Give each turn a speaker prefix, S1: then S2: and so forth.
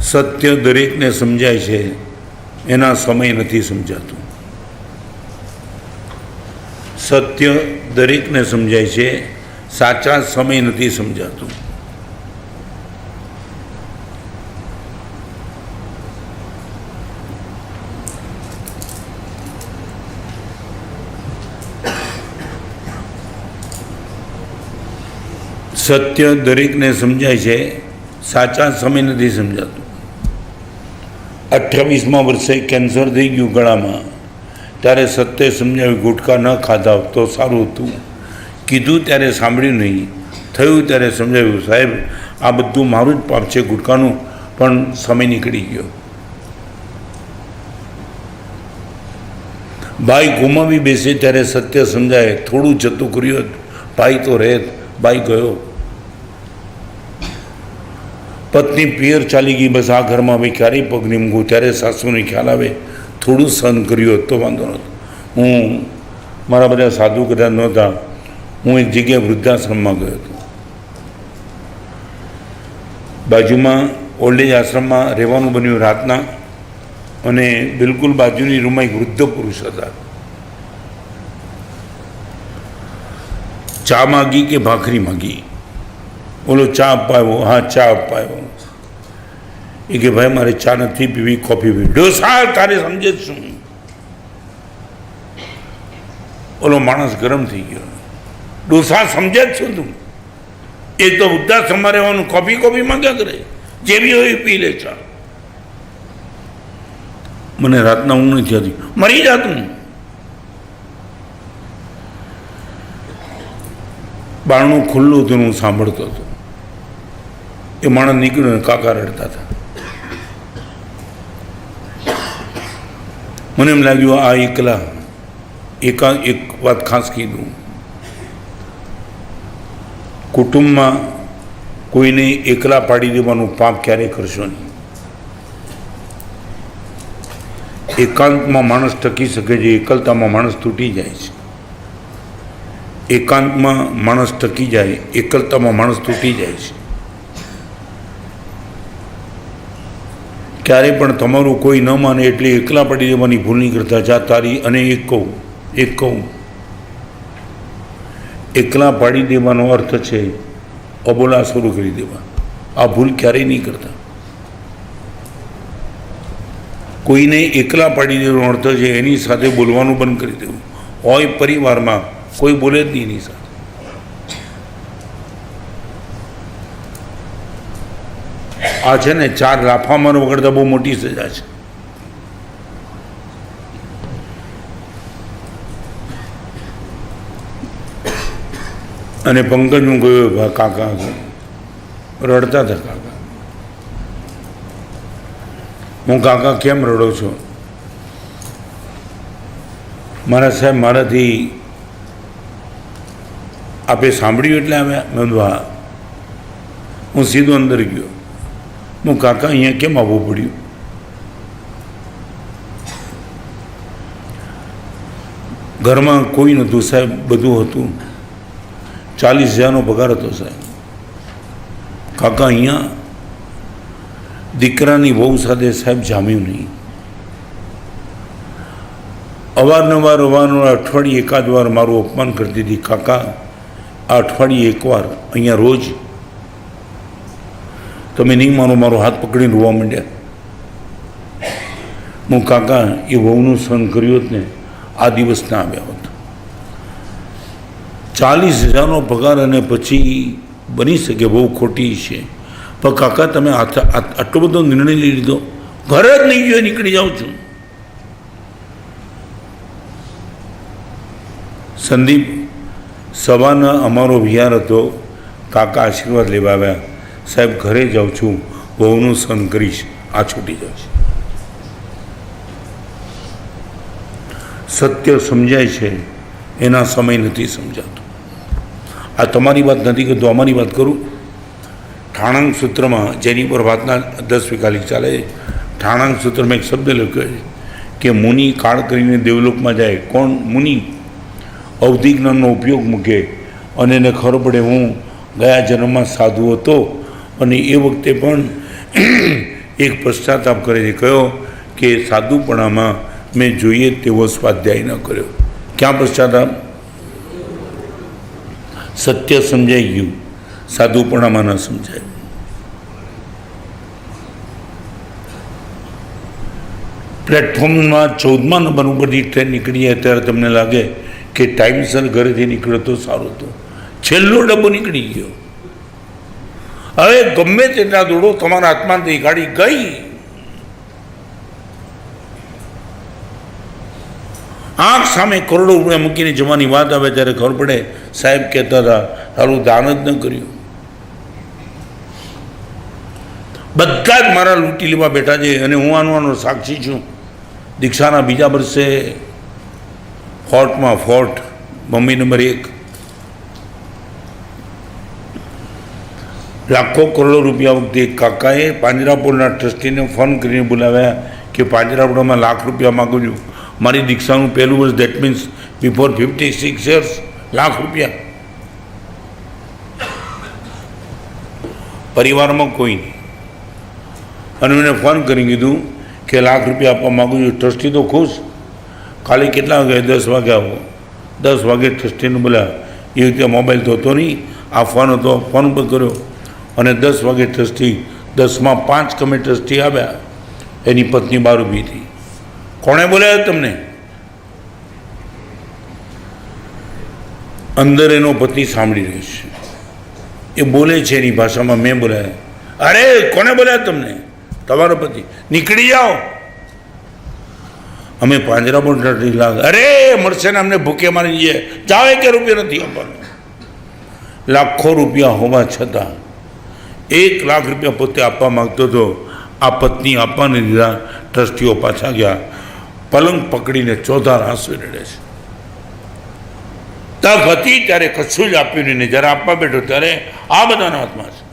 S1: સત્ય દરેકને સમજાય છે, એના સમય નથી સમજાતું. સત્ય દરેકને સમજાય છે, સાચા સમય નથી સમજાતું. સત્ય દરેકને સમજાય છે, સાચા સમય નથી સમજાતું. 28મા વર્ષે કેન્સર થઈ ગયું ગળામાં, ત્યારે સત્ય સમજાવ્યું ગુટકા ન ખાધા તો સારું હતું. કીધું ત્યારે સાંભળ્યું નહીં, થયું ત્યારે સમજાવ્યું સાહેબ આ બધું મારું જ પાપ છે ગુટકાનું, પણ સમય નીકળી ગયો. ભાઈ ગુમાવી બેસે ત્યારે સત્ય સમજાય, થોડું જતું કર્યું ભાઈ તો રહે, ભાઈ ગયો. પત્ની પિયર ચાલી ગઈ, બસ આ ઘરમાં ભાઈ ક્યારેય પગ નહીં મૂકું, ત્યારે સાસુને ખ્યાલ આવે, થોડું સહન કર્યું તો વાંધો નહોતો. હું મારા બધા સાધુ કદાચ નહોતા, હું એક જગ્યાએ વૃદ્ધાશ્રમમાં ગયો હતો. બાજુમાં ઓલ્ડ એજ આશ્રમમાં રહેવાનું બન્યું રાતના, અને બિલકુલ બાજુની રૂમમાં એક વૃદ્ધ પુરુષ હતા. ચા માગી કે ભાખરી માગી? બોલો ચા અપાવ્યો? હા ચા અપાવ્યો. એ કે ભાઈ મારે ચા નથી પીવી, કોફી પીવી. ડોસા તારે સમજે જ શું? ઓલો માણસ ગરમ થઈ ગયો. ડોસા સમજે જ શું તું? એ તો વૃદ્ધાશ્રમમાં રહેવાનું, કોફી માંગ્યા કરે, જેવી હોય એ પી લે ચા. મને રાતના ઊંઘ નથી આવતી, મરી જાતું. બારણું ખુલ્લું હતું, હું સાંભળતો હતો. એ માણસ નીકળ્યો, કાકા રડતા હતા. મને એમ લાગ્યું આ એકલા. એક વાત ખાસ કીધું, કુટુંબમાં કોઈને એકલા પાડી દેવાનું પાપ ક્યારેય કરશો નહીં. એકાંતમાં માણસ ટકી શકે છે, એકલતામાં માણસ તૂટી જાય છે. એકાંતમાં માણસ ટકી જાય, એકલતામાં માણસ તૂટી જાય છે. ક્યારે પણ તમારું કોઈ ન માને એટલે એકલા પડી દેવાની ભૂલ નહીં કરતા. જા તારી અને એક કહું એકલા પાડી દેવાનો અર્થ છે અબોલા શરૂ કરી દેવા. આ ભૂલ ક્યારેય નહીં કરતા. કોઈને એકલા પાડી દેવાનો અર્થ છે એની સાથે બોલવાનું બંધ કરી દેવું. હોય પરિવારમાં કોઈ બોલે જ નહીં એની સાથે. આ છે ને 4 લાફા મારો વગરતા બહુ મોટી સજા છે. અને પંકજ હું ગયો, કાકા રડતા હતા. કાકા હું કાકા કેમ રડો છો? મારા સાહેબ મારાથી આપે સાંભળ્યું એટલે આવ્યા? મેં હા. હું સીધો અંદર ગયો. હું કાકા અહીંયા કેમ આવવું પડ્યું? ઘરમાં કોઈ નહોતું સાહેબ, બધું હતું. 40,000નો પગાર હતો સાહેબ. કાકા અહીંયા દીકરાની વહુ સાથે સાહેબ જામ્યું નહીં. અવારનવાર અઠવાડિયે એકાદ વાર મારું અપમાન કરતી હતી. કાકા આ અઠવાડિયે એકવાર અહીંયા રોજ તમે નહીં માનો, મારો હાથ પકડીને રોવા માંડ્યા. હું કાકા એ વહુનું સહન કર્યું હોત ને આ દિવસ ના આવ્યા હોત. 40,000નો પગાર અને પછી બની શકે બહુ ખોટી છે, પણ કાકા તમે આટલો બધો નિર્ણય લઈ લીધો, ઘર જ નહીં ગયો, નીકળી જાઉં છું. સંદીપ સવારના અમારો વિહાર હતો. કાકા આશીર્વાદ લેવા આવ્યા. સાહેબ ઘરે જાઉં છું, વહુનું સહન કરીશ, આ છૂટી જશે. સત્ય સમજાય છે, એના સમય નથી સમજાતો. આ તમારી વાત નથી કરતો, અમારી વાત કરું. ઠાણાંક સૂત્રમાં જેની પર વાતના 10 વિકાલિક ચાલે, ઠાણાંક સૂત્રમાં એક શબ્દ લખ્યો છે કે મુનિ કાળ કરીને દેવલોકમાં જાય. કોણ મુનિ? અવધિ જ્ઞાનનો ઉપયોગ મૂકે અને એને ખબર પડે હું ગયા જન્મમાં સાધુ હતો અને એ વખતે પણ એક પશ્ચાતાપ કરે છે, કયો કે સાધુપણામાં મેં જોઈએ તેવો સ્વાધ્યાય ન કર્યો. ક્યાં પશ્ચાતાપ? સત્ય સમજાઈ ગયું, સાધુપણામાં ન સમજાય. પ્લેટફોર્મમાં 14મા નંબર ઉપરથી ટ્રેન નીકળી જાય ત્યારે તમને લાગે કે ટાઈમસર ઘરેથી નીકળ્યો તો સારું હતું. છેલ્લો ડબ્બો નીકળી ગયો. હવે ગમે તેટલા દોડો, તમારા હાથમાંથી ગાડી ગઈ. આંખ સામે કરોડો રૂપિયા મૂકીને જવાની વાત આવે ત્યારે ખબર પડે સાહેબ કહેતા હતા સારું દાન જ ન કર્યું. બધા જ મારા લૂંટી લેવા બેઠા છે અને હું આનો સાક્ષી છું. દીક્ષાના બીજા વર્ષે ફોર્ટ મમ્મી નંબર 1 લાખો કરોડો રૂપિયા વખતે એક કાકાએ પાંજરાપોળના ટ્રસ્ટીને ફોન કરીને બોલાવ્યા કે પાંજરાપોળમાં લાખ રૂપિયા માગું છું. મારી દીક્ષાનું પહેલું વર્ષ, that means before 56 years, lakh રૂપિયા. પરિવારમાં કોઈ નહીં. અને મને ફોન કરી કીધું કે લાખ રૂપિયા આપવા માગું છું. ટ્રસ્ટી તો ખુશ. કાલે કેટલા વાગે? 10 વાગે આવો. 10 વાગે ટ્રસ્ટીને બોલ્યા. એ રીતે મોબાઈલ તો હતો નહીં, આ ફોન હતો, ફોન પર કર્યો અને 10 વાગે ટ્રસ્ટી 10માં 5 કમે ટ્રસ્ટી આવ્યા. એની પત્ની બહાર ઊભી હતી. કોણે બોલાવ્યો તમને? અંદર એનો પતિ સાંભળી રહ્યો છે. એ બોલે છે એની ભાષામાં, મેં બોલાયા. અરે કોને બોલાયા તમને? તમારો પતિ. નીકળી જાઓ. અમે પાંજરાપોળ ટ્રસ્ટી લાગ. અરે મળશે ને અમને ભૂખે મારી જઈએ. જાવે કે રૂપિયા નથી આપવાનો. લાખો રૂપિયા હોવા છતાં 1 લાખ રૂપિયા પોતે આપવા માગતો હતો. આ પત્ની આપવાને દીધા. ટ્રસ્ટીઓ પાછા ગયા. પલંગ પકડીને ચોધાર આંસુ રડે છે. તક હતી ત્યારે કશું જ આપ્યું નહીં. જ્યારે આપવા બેઠો ત્યારે આ બધાના હાથમાં છે.